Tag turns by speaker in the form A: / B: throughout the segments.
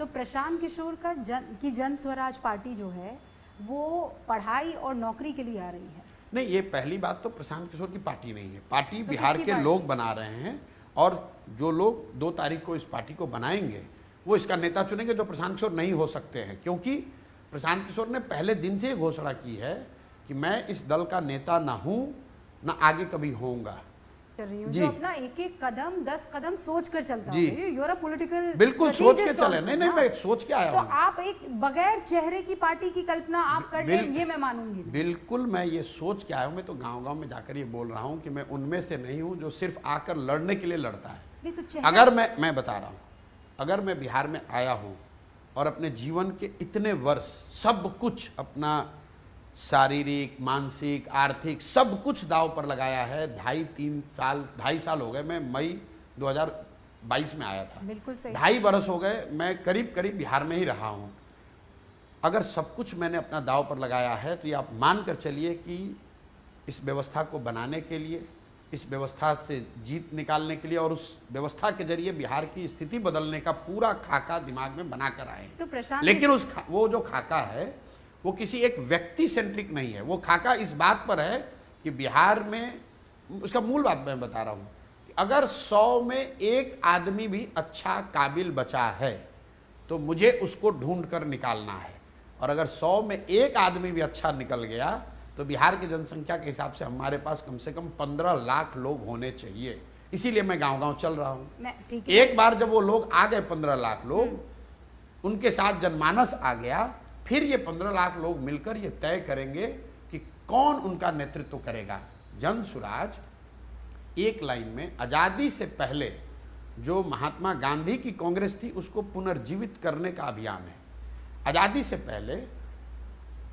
A: तो प्रशांत किशोर का जन स्वराज पार्टी जो है वो पढ़ाई और नौकरी के लिए आ रही है।
B: नहीं, ये पहली बात तो प्रशांत किशोर की पार्टी नहीं है, पार्टी तो बिहार के लोग बना रहे हैं और जो लोग 2 तारीख को इस पार्टी को बनाएंगे वो इसका नेता चुनेंगे, जो प्रशांत किशोर नहीं हो सकते हैं, क्योंकि प्रशांत किशोर ने पहले दिन से घोषणा की है कि मैं इस दल का नेता ना हूं ना आगे कभी होऊंगा।
A: जो अपना एक एक कदम 10 कदम सोच कर चलता है, यूर अ पॉलिटिकल,
B: बिल्कुल सोच के चले। नहीं मैं सोच के आया
A: हूं। तो आप एक बगैर चेहरे की पार्टी की कल्पना आप कर ले, ये मैं मानूंगी।
B: बिल्कुल मैं ये सोच के आया हूं। मैं तो गांव-गांव में जाकर ये बोल रहा हूं कि मैं उनमें से नहीं हूं जो सिर्फ आकर लड़ने के लिए लड़ता है।
A: तो
B: अगर मैं बता रहा हूं, अगर मैं बिहार में आया हूं और अपने जीवन के इतने वर्ष सब कुछ अपना शारीरिक, मानसिक, आर्थिक सब कुछ दांव पर लगाया है, 2.5 साल हो गए। मैं मई 2022 में आया था,
A: बिल्कुल सही।
B: 2.5 बरस हो गए मैं करीब करीब बिहार में ही रहा हूं। अगर सब कुछ मैंने अपना दांव पर लगाया है तो ये आप मान कर चलिए कि इस व्यवस्था को बनाने के लिए, इस व्यवस्था से जीत निकालने के लिए और उस व्यवस्था के जरिए बिहार की स्थिति बदलने का पूरा खाका दिमाग में बना कर आए।
A: तो
B: लेकिन वो जो खाका है वो किसी एक व्यक्ति सेंट्रिक नहीं है। वो खाका इस बात पर है कि बिहार में, उसका मूल बात मैं बता रहा हूं कि अगर 100 में 1 आदमी भी अच्छा काबिल बचा है तो मुझे उसको ढूंढ कर निकालना है, और अगर 100 में 1 आदमी भी अच्छा निकल गया तो बिहार की जनसंख्या के हिसाब से हमारे पास कम से कम 15 लाख लोग होने चाहिए। इसीलिए मैं गांव-गांव चल रहा हूं। एक बार जब वो लोग आ गए 15 लाख लोग, उनके साथ जनमानस आ गया, फिर ये 15 लाख लोग मिलकर ये तय करेंगे कि कौन उनका नेतृत्व करेगा। जन स्वराज एक लाइन में आजादी से पहले जो महात्मा गांधी की कांग्रेस थी उसको पुनर्जीवित करने का अभियान है। आजादी से पहले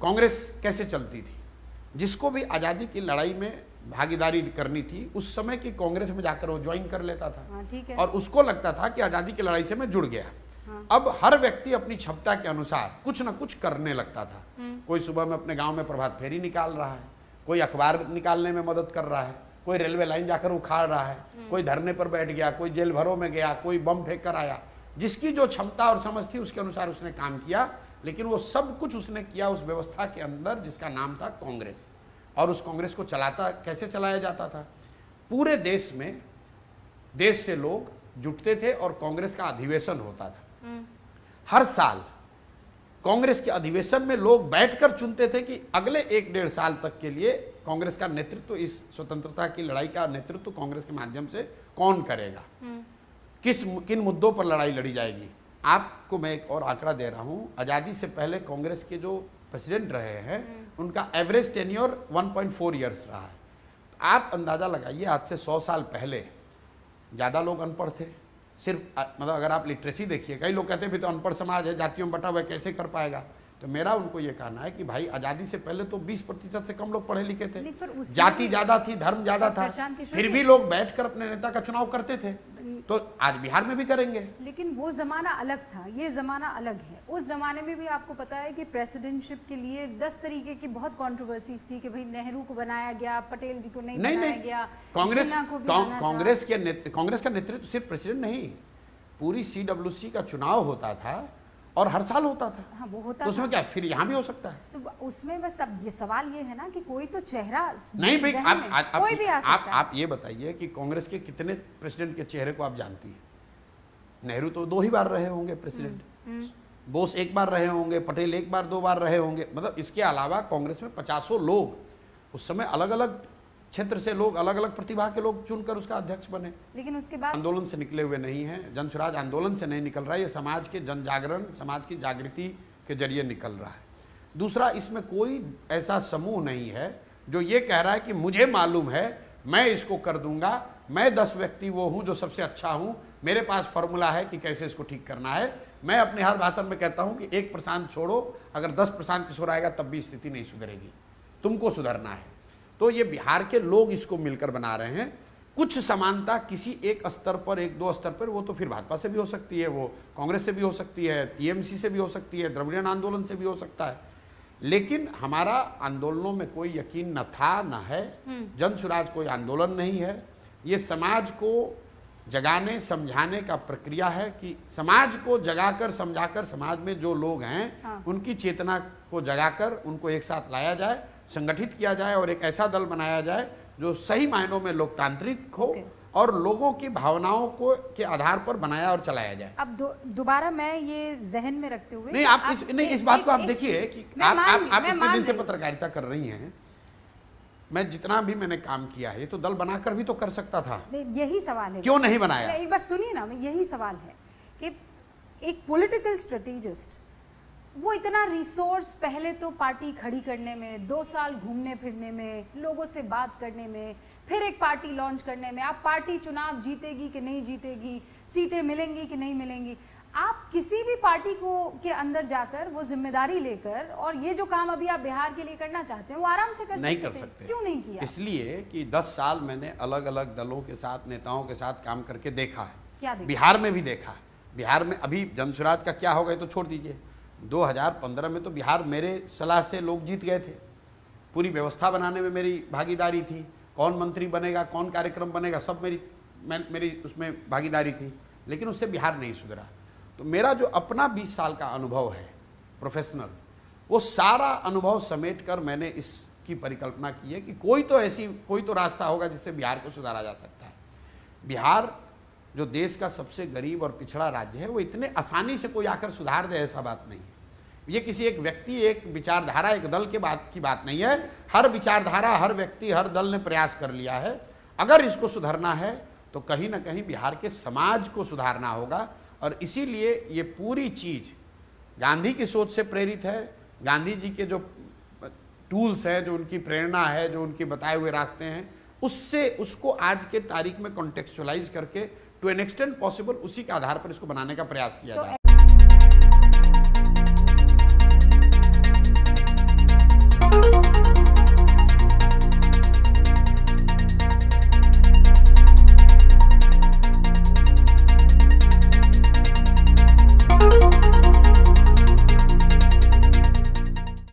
B: कांग्रेस कैसे चलती थी, जिसको भी आजादी की लड़ाई में भागीदारी करनी थी उस समय की कांग्रेस में जाकर वो ज्वाइन कर लेता था,
A: ठीक है।
B: और उसको लगता था कि आजादी की लड़ाई से मैं जुड़ गया। अब हर व्यक्ति अपनी क्षमता के अनुसार कुछ ना कुछ करने लगता था। कोई सुबह में अपने गांव में प्रभात फेरी निकाल रहा है, कोई अखबार निकालने में मदद कर रहा है, कोई रेलवे लाइन जाकर उखाड़ रहा है, कोई धरने पर बैठ गया, कोई जेल भरों में गया, कोई बम फेंक कर आया। जिसकी जो क्षमता और समझ थी उसके अनुसार उसने काम किया, लेकिन वो सब कुछ उसने किया उस व्यवस्था के अंदर जिसका नाम था कांग्रेस। और उस कांग्रेस को कैसे चलाया जाता था? पूरे देश में देश से लोग जुटते थे और कांग्रेस का अधिवेशन होता था। हर साल कांग्रेस के अधिवेशन में लोग बैठकर चुनते थे कि अगले 1-1.5 साल तक के लिए कांग्रेस का नेतृत्व, इस स्वतंत्रता की लड़ाई का नेतृत्व कांग्रेस के माध्यम से कौन करेगा, किन मुद्दों पर लड़ाई लड़ी जाएगी। आपको मैं एक और आंकड़ा दे रहा हूं, आजादी से पहले कांग्रेस के जो प्रेसिडेंट रहे हैं उनका एवरेज टेन्योर 1.4 ईयर्स रहा है। आप अंदाजा लगाइए, आज से 100 साल पहले ज्यादा लोग अनपढ़ थे। सिर्फ मतलब अगर आप लिटरेसी देखिए, कई लोग कहते हैं भी तो अनपढ़ समाज है, जातियों में बटा हुआ कैसे कर पाएगा। तो मेरा उनको ये कहना है कि भाई आजादी से पहले तो 20% से कम लोग पढ़े लिखे थे, जाति ज्यादा थी, धर्म ज्यादा था, फिर भी लोग बैठकर अपने नेता का चुनाव करते थे। तो आज बिहार में भी करेंगे।
A: लेकिन वो जमाना अलग था, ये जमाना अलग है। उस जमाने में भी आपको पता है कि प्रेसिडेंटशिप के लिए 10 तरीके की बहुत कंट्रोवर्सीज थी कि भाई नेहरू को बनाया गया, पटेल जी को नहीं बनाया गया,
B: कांग्रेस का नेतृत्व सिर्फ प्रेसिडेंट नहीं, पूरी CWC का चुनाव होता था और हर साल होता था।
A: हाँ, वो होता
B: तो उसमें क्या फिर यहाँ भी हो सकता है?
A: तो उसमें बस अब ये सवाल ये है ना कि कोई तो चेहरा
B: नहीं भाई,
A: कोई भी आ सकता है।
B: आप ये बताइए कि कांग्रेस के कितने प्रेसिडेंट के चेहरे को आप जानती हैं? नेहरू तो 2 ही बार रहे होंगे प्रेसिडेंट, बोस 1 बार रहे होंगे, पटेल 1 बार 2 बार रहे होंगे। मतलब इसके अलावा कांग्रेस में 50 लोग उस समय अलग अलग क्षेत्र से लोग, अलग अलग प्रतिभा के लोग चुनकर उसका अध्यक्ष बने।
A: लेकिन उसके बाद
B: आंदोलन से निकले हुए नहीं है, जन स्वराज आंदोलन से नहीं निकल रहा है, ये समाज के जन जागरण, समाज की जागृति के जरिए निकल रहा है। दूसरा, इसमें कोई ऐसा समूह नहीं है जो ये कह रहा है कि मुझे मालूम है, मैं इसको कर दूंगा, मैं 10 व्यक्ति वो हूं जो सबसे अच्छा हूं, मेरे पास फॉर्मूला है कि कैसे इसको ठीक करना है। मैं अपने हर भाषण में कहता हूं कि 1 प्रशांत छोड़ो, अगर 10 प्रशांत किशोर आएगा तब भी स्थिति नहीं सुधरेगी, तुमको सुधरना है। तो ये बिहार के लोग इसको मिलकर बना रहे हैं। कुछ समानता किसी एक स्तर पर, 1-2 स्तर पर, वो तो फिर भाजपा से भी हो सकती है, वो कांग्रेस से भी हो सकती है, TMC से भी हो सकती है, द्रविड़ियन आंदोलन से भी हो सकता है। लेकिन हमारा आंदोलनों में कोई यकीन न था, न है। जन स्वराज कोई आंदोलन नहीं है, ये समाज को जगाने समझाने का प्रक्रिया है कि समाज को जगाकर समझाकर समाज में जो लोग हैं उनकी चेतना को जगाकर उनको एक साथ लाया जाए, संगठित किया जाए और एक ऐसा दल बनाया जाए जो सही मायनों में लोकतांत्रिक हो और लोगों की भावनाओं को के आधार पर बनाया और चलाया जाए।
A: अब दोबारा मैं ये जहन में रखते हुए
B: नहीं, आप इस बात को आप देखिए कि आप इतने दिन से पत्रकारिता कर रही हैं, मैं जितना भी मैंने काम किया है, ये तो दल बनाकर भी तो कर सकता था।
A: यही सवाल है,
B: क्यों नहीं बनाया?
A: एक बार सुनिए ना, यही सवाल है कि एक पॉलिटिकल स्ट्रेटेजिस्ट वो इतना रिसोर्स पहले तो पार्टी खड़ी करने में, 2 साल घूमने फिरने में, लोगों से बात करने में, फिर एक पार्टी लॉन्च करने में, आप पार्टी चुनाव जीतेगी कि नहीं जीतेगी, सीटें मिलेंगी कि नहीं मिलेंगी, आप किसी भी पार्टी को के अंदर जाकर वो जिम्मेदारी लेकर और ये जो काम अभी आप बिहार के लिए करना चाहते हैं वो आराम से
B: नहीं कर सकते।
A: क्यों नहीं किया?
B: इसलिए कि 10 साल मैंने अलग अलग दलों के साथ, नेताओं के साथ काम करके देखा है।
A: क्या देखा?
B: बिहार में भी देखा है। बिहार में अभी जनसुराज का क्या हो गया तो छोड़ दीजिए, 2015 में तो बिहार मेरे सलाह से लोग जीत गए थे। पूरी व्यवस्था बनाने में मेरी भागीदारी थी, कौन मंत्री बनेगा, कौन कार्यक्रम बनेगा, सब मेरी उसमें भागीदारी थी, लेकिन उससे बिहार नहीं सुधरा। तो मेरा जो अपना 20 साल का अनुभव है प्रोफेशनल, वो सारा अनुभव समेट कर मैंने इसकी परिकल्पना की है कि कोई तो रास्ता होगा जिससे बिहार को सुधारा जा सकता है। बिहार जो देश का सबसे गरीब और पिछड़ा राज्य है, वो इतने आसानी से कोई आकर सुधार दे ऐसा बात नहीं है। ये किसी एक व्यक्ति, एक विचारधारा, एक दल की बात नहीं है। हर विचारधारा, हर व्यक्ति, हर दल ने प्रयास कर लिया है। अगर इसको सुधारना है तो कहीं ना कहीं बिहार के समाज को सुधारना होगा और इसीलिए ये पूरी चीज गांधी की सोच से प्रेरित है। गांधी जी के जो टूल्स हैं, जो उनकी प्रेरणा है, जो उनके बताए हुए रास्ते हैं, उसको आज के तारीख में कॉन्टेक्चुअलाइज करके टू एन एक्सटेंट पॉसिबल उसी के आधार पर इसको बनाने का प्रयास किया जाए।